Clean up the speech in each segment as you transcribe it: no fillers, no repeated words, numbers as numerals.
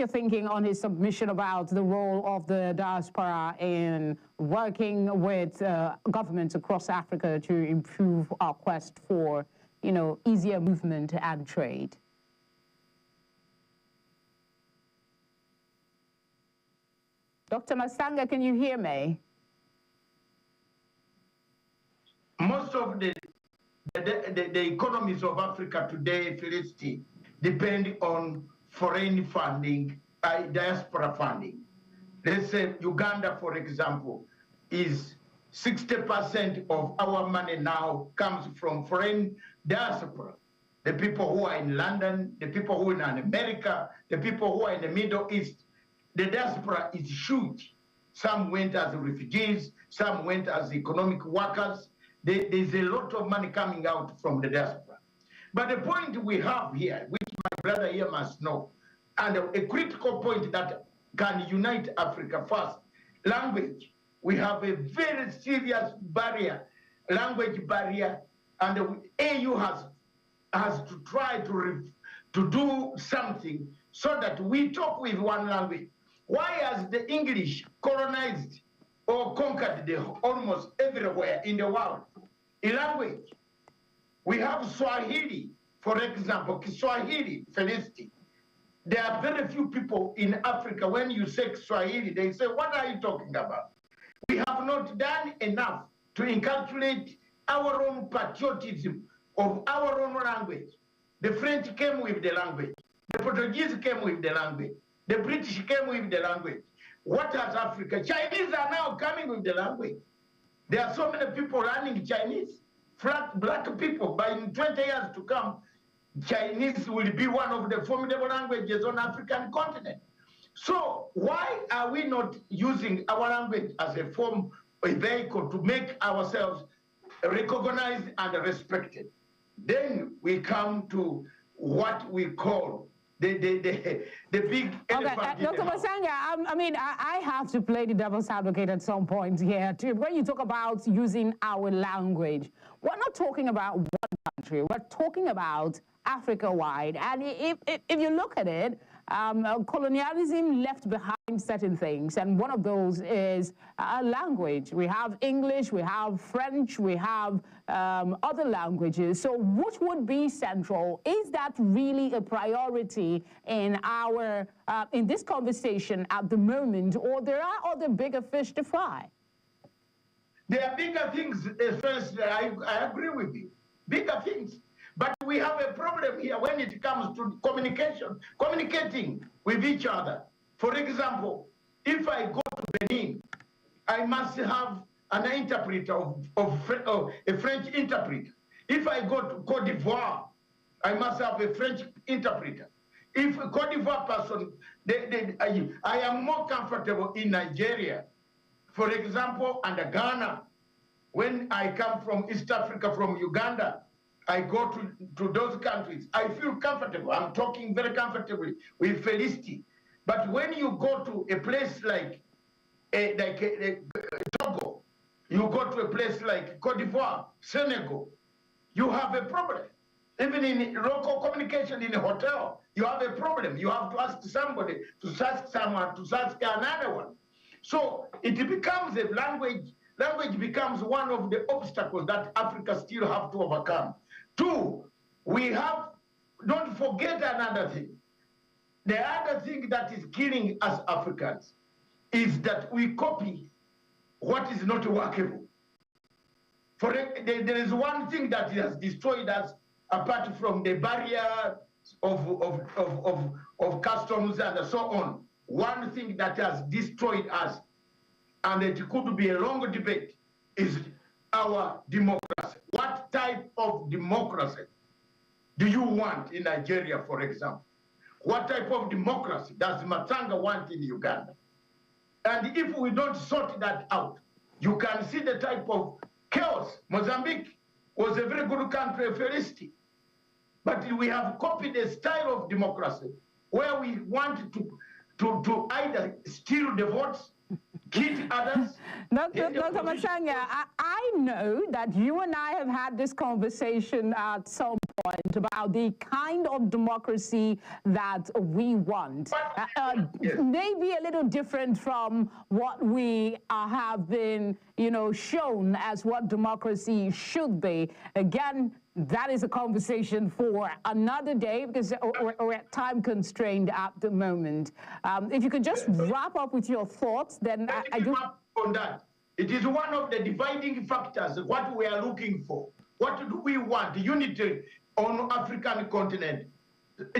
your thinking on his submission about the role of the diaspora in working with governments across Africa to improve our quest for, easier movement and trade? Dr. Masanga, can you hear me? Most of the economies of Africa today, Felicity, depend on foreign funding, diaspora funding. Let's say Uganda, for example, is 60% of our money now comes from foreign diaspora. The people who are in London, the people who are in America, the people who are in the Middle East. The diaspora is huge. Some went as refugees, some went as economic workers. There's a lot of money coming out from the diaspora. But the point we have here, which my brother here must know, and a critical point that can unite Africa first, language. We have a very serious barrier, language barrier, and the AU has to try to do something so that we talk with one language. Why has the English colonized or conquered almost everywhere in the world? In language, we have Swahili, for example, Kiswahili, Felicity. There are very few people in Africa, when you say Swahili, they say, what are you talking about? We have not done enough to inculcate our own patriotism of our own language. The French came with the language. The Portuguese came with the language. The British came with the language. What has Africa? Chinese are now coming with the language. There are so many people learning Chinese, black people. But in 20 years to come, Chinese will be one of the formidable languages on the African continent. So why are we not using our language as a form, a vehicle to make ourselves recognized and respected? Then we come to what we call the big elephant. Okay, Dr. Masanga, I have to play the devil's advocate at some point here too. When you talk about using our language, we're not talking about one country. We're talking about Africa-wide. And if you look at it, colonialism left behind certain things, and one of those is language. We have English, we have French, we have other languages. So which would be central? Is that really a priority in our in this conversation at the moment, or there are other bigger fish to fry? There are bigger things. First, I agree with you. Bigger things. But we have a problem here when it comes to communicating with each other. For example, if I go to Benin, I must have an interpreter a French interpreter. If I go to Cote d'Ivoire, I must have a French interpreter. If a Cote d'Ivoire person, I am more comfortable in Nigeria, for example, and Ghana. When I come from East Africa, from Uganda, I go to those countries. I feel comfortable. I'm talking very comfortably with Felicity. But when you go to a place like Togo, you go to a place like Cote d'Ivoire, Senegal, you have a problem. Even in local communication in a hotel, you have a problem. You have to ask somebody, to ask someone, to ask another one. So it becomes a language. Language becomes one of the obstacles that Africa still have to overcome. Two, don't forget another thing. The other thing that is killing us Africans is that we copy what is not workable. There is one thing that has destroyed us, apart from the barrier of customs and so on. One thing that has destroyed us, and it could be a long debate, is our democracy. What type of democracy do you want in Nigeria, for example? What type of democracy does Matanga want in Uganda? And if we don't sort that out, you can see the type of chaos. Mozambique was a very good country, Felicity. But we have copied a style of democracy where we want to either steal the votes hit others. Dr. Matsanga, I know that you and I have had this conversation at some point about the kind of democracy that we want. Yes. Maybe a little different from what we have been, shown as what democracy should be. Again, that is a conversation for another day because we're time constrained at the moment. If you could just wrap up with your thoughts, then I do. On that, it is one of the dividing factors of what we are looking for. What do we want? Unity on African continent,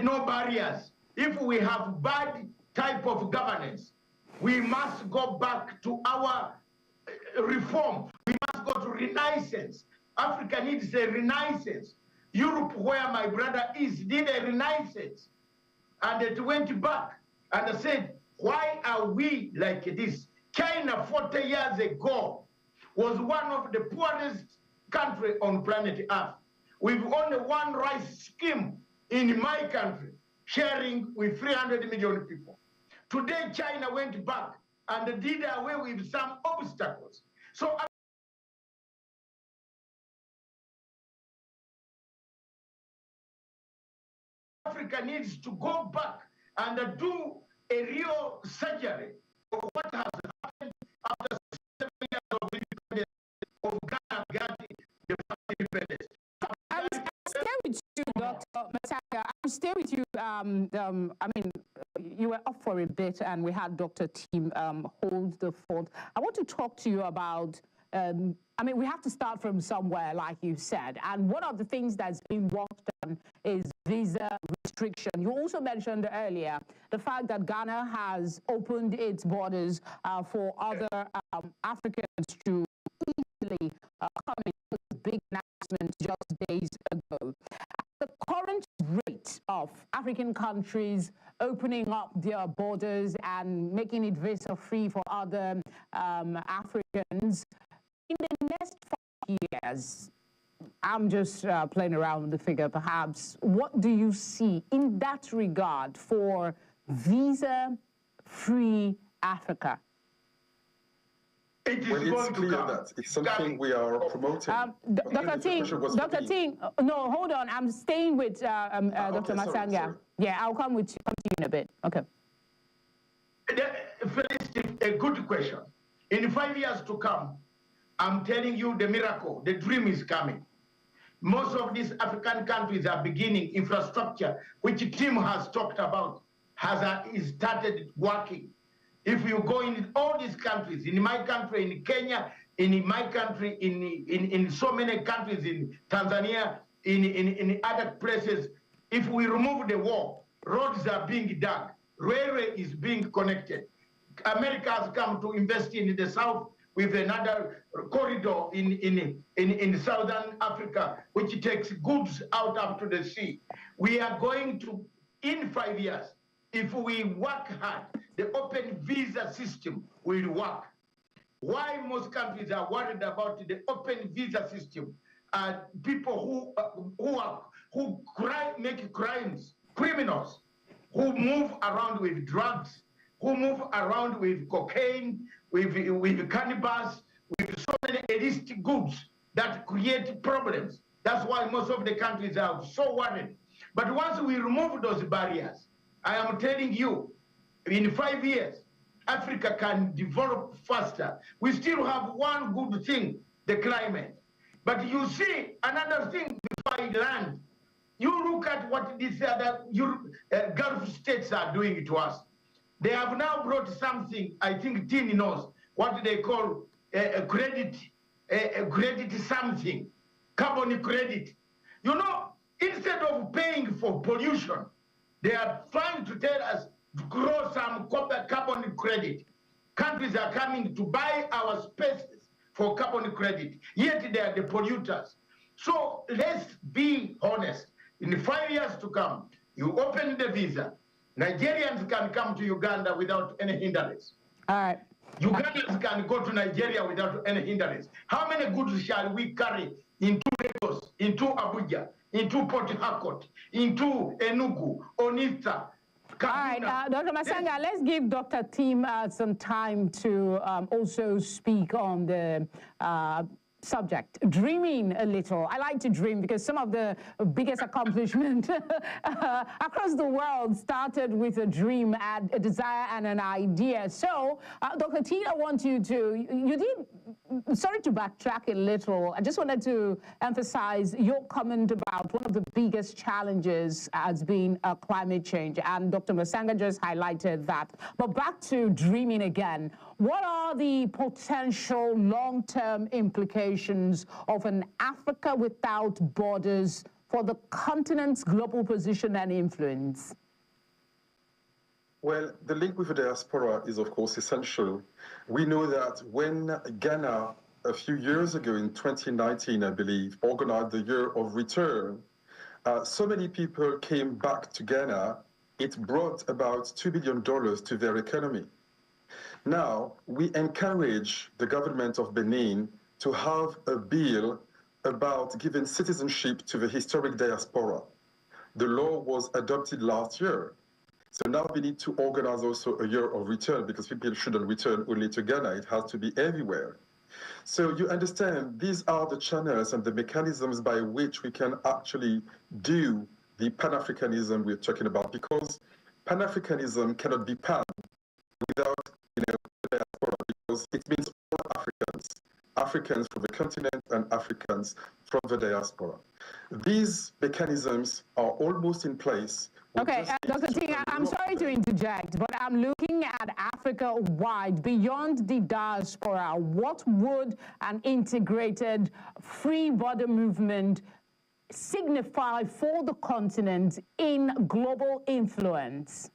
no barriers. If we have bad type of governance, we must go back to our reform. We must go to renaissance. Africa needs a renaissance. Europe, where my brother is, did a renaissance. And it went back and said, why are we like this? China 40 years ago was one of the poorest countries on planet Earth. We've only one rice scheme in my country, sharing with 300 million people. Today, China went back and did away with some obstacles. So Africa needs to go back and do a real surgery of what has happened after 7 years of independence of Ghana getting the independence. I'll stay with you, Dr. Matsanga. I'll stay with you. I mean, you were up for a bit, and we had Dr. Tim hold the fort. I want to talk to you about. I mean, we have to start from somewhere, like you said. And one of the things that's been worked on is visa restriction. You also mentioned earlier the fact that Ghana has opened its borders for other Africans to easily come in. With a big announcement just days ago. The current rate of African countries opening up their borders and making it visa-free for other Africans, in the next 5 years, I'm just playing around with the figure perhaps, what do you see in that regard for visa-free Africa? It's clear that it's something we are promoting. Dr. Ting, no, hold on. I'm staying with Dr. Matsanga. Sorry. Yeah, I'll come to you in a bit. Okay. A good question. In 5 years to come, I'm telling you the miracle, the dream is coming. Most of these African countries are beginning infrastructure, which Tim has talked about, is started working. If you go in all these countries, in my country, in Kenya, in my country, in so many countries, in Tanzania, in other places, if we remove the wall, roads are being dug, railway is being connected. America has come to invest in the south with another corridor in southern Africa, which takes goods out up to the sea. We are going to, in 5 years, if we work hard, the open visa system will work. Why most countries are worried about the open visa system? People who make crimes, criminals, who move around with drugs, who move around with cocaine, with cannabis, with so many illicit goods that create problems. That's why most of the countries are so worried. But once we remove those barriers, I am telling you, in 5 years, Africa can develop faster. We still have one good thing, the climate. But you see, another thing before I land, you look at what these other Gulf states are doing to us. They have now brought something, I think Tini knows, what they call a credit something, carbon credit. You know, instead of paying for pollution, they are trying to tell us to grow some carbon credit. Countries are coming to buy our spaces for carbon credit, yet they are the polluters. So let's be honest. In 5 years to come, you open the visa, Nigerians can come to Uganda without any hindrance. All right. Ugandans can go to Nigeria without any hindrance. How many goods shall we carry into Lagos, into Abuja, into Port Harcourt, into Enugu, Onitsha, All right, Dr. Masanga, let's give Dr. Tim some time to also speak on the subject, dreaming a little. I like to dream because some of the biggest accomplishment across the world started with a dream and a desire and an idea. So, Dr. T, I want you did, sorry to backtrack a little. I just wanted to emphasize your comment about one of the biggest challenges has been climate change. And Dr. Masanga just highlighted that. But back to dreaming again. What are the potential long-term implications of an Africa without borders for the continent's global position and influence? Well, the link with the diaspora is, of course, essential. We know that when Ghana, a few years ago in 2019, I believe, organized the Year of Return, so many people came back to Ghana, it brought about $2 billion to their economy. Now, we encourage the government of Benin to have a bill about giving citizenship to the historic diaspora. The law was adopted last year. So now we need to organize also a year of return because people shouldn't return only to Ghana. It has to be everywhere. So you understand, these are the channels and the mechanisms by which we can actually do the Pan-Africanism we're talking about, because Pan-Africanism cannot be pan without diaspora, because it means all Africans, Africans from the continent and Africans from the diaspora. These mechanisms are almost in place. Okay, Dr. Ting, I'm sorry to interject, but I'm looking at Africa wide, beyond the diaspora. What would an integrated free border movement signify for the continent in global influence?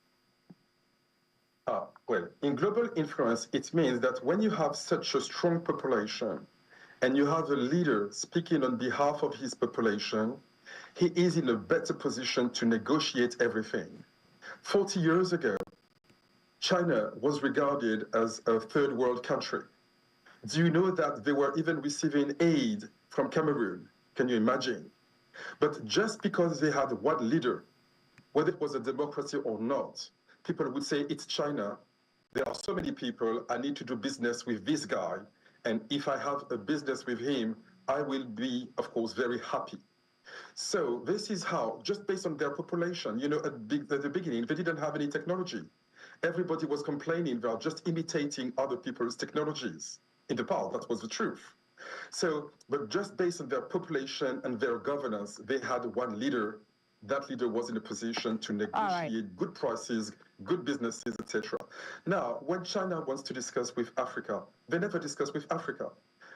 Well, in global influence, it means that when you have such a strong population and you have a leader speaking on behalf of his population, he is in a better position to negotiate everything. 40 years ago, China was regarded as a third world country. Do you know that they were even receiving aid from Cameroon? Can you imagine? But just because they had one leader, whether it was a democracy or not, people would say, it's China. There are so many people, I need to do business with this guy. And if I have a business with him, I will be, of course, very happy. So this is how, just based on their population, you know, at the beginning, they didn't have any technology. Everybody was complaining they are just imitating other people's technologies. In the past, that was the truth. So, but just based on their population and their governance, they had one leader. That leader was in a position to negotiate good prices, good businesses, etc. Now, when China wants to discuss with Africa, they never discuss with Africa.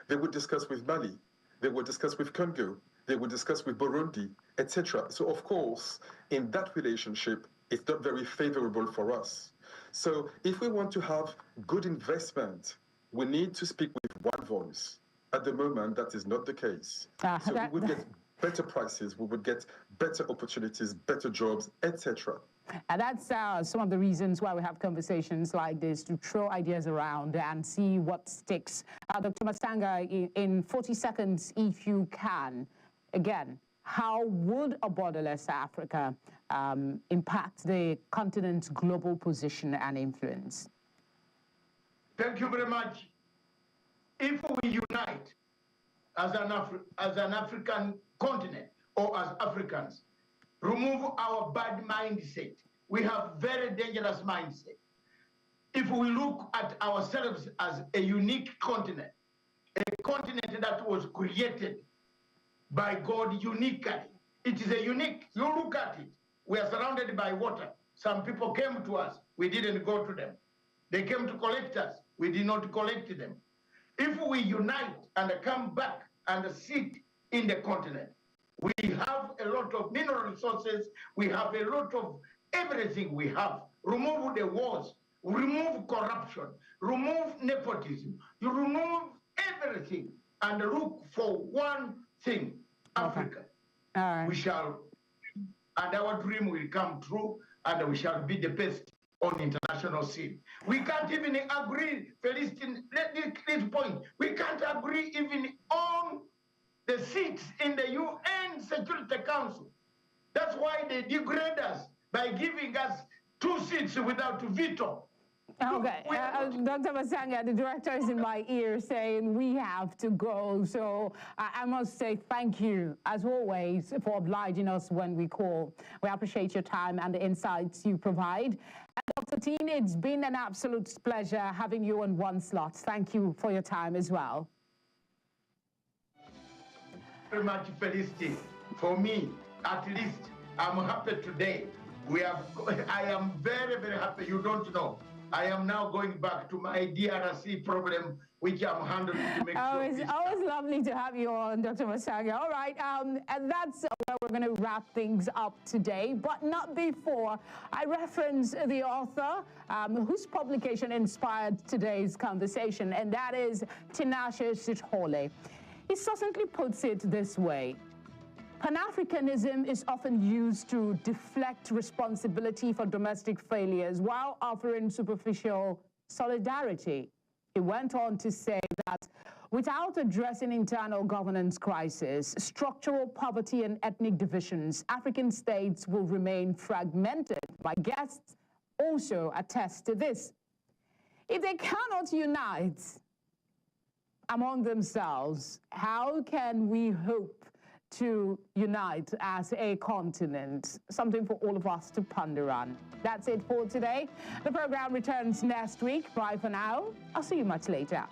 They would discuss with Mali. They would discuss with Congo. They would discuss with Burundi, etc. So, of course, in that relationship, it's not very favorable for us. So, if we want to have good investment, we need to speak with one voice. At the moment, that is not the case. So we would get better prices, we would get better opportunities, better jobs, etc. And that's some of the reasons why we have conversations like this, to throw ideas around and see what sticks. Dr. Masanga, in 40 seconds, if you can, again, how would a borderless Africa impact the continent's global position and influence? Thank you very much. If we unite as an African continent or as Africans, remove our bad mindset. We have very dangerous mindset. If we look at ourselves as a unique continent that was created by God uniquely. It is a unique, you look at it, we are surrounded by water. Some people came to us, we didn't go to them. They came to collect us, we did not collect them. If we unite and come back and sit in the continent, we have a lot of mineral resources, we have a lot of everything we have. Remove the wars, remove corruption, remove nepotism, you remove everything and look for one thing, Africa. All right. We shall, and our dream will come true, and we shall be the best on international scene. We can't even agree, Felicity, let this point, we can't agree even on the seats in the UN Security Council. That's why they degrade us by giving us 2 seats without veto. Okay, Dr. Masanga, the director is in my ear saying we have to go. So I must say thank you, as always, for obliging us when we call. We appreciate your time and the insights you provide. And Dr. Tine, it's been an absolute pleasure having you on one slot. Thank you for your time as well. Very much, Felicity. For me, at least, I'm happy today. I am very, very happy. You don't know. I am now going back to my DRC problem, which I'm handling to make sure. It's always lovely to have you on, Dr. Masanga. All right, and that's where we're going to wrap things up today, but not before I reference the author whose publication inspired today's conversation, and that is Tinashe Sithole. He succinctly puts it this way: Pan-Africanism is often used to deflect responsibility for domestic failures while offering superficial solidarity. He went on to say that without addressing internal governance crisis, structural poverty and ethnic divisions, African states will remain fragmented. My guests also attest to this. If they cannot unite among themselves, how can we hope to unite as a continent? Something for all of us to ponder on. That's it for today. The program returns next week. Bye for now. I'll see you much later.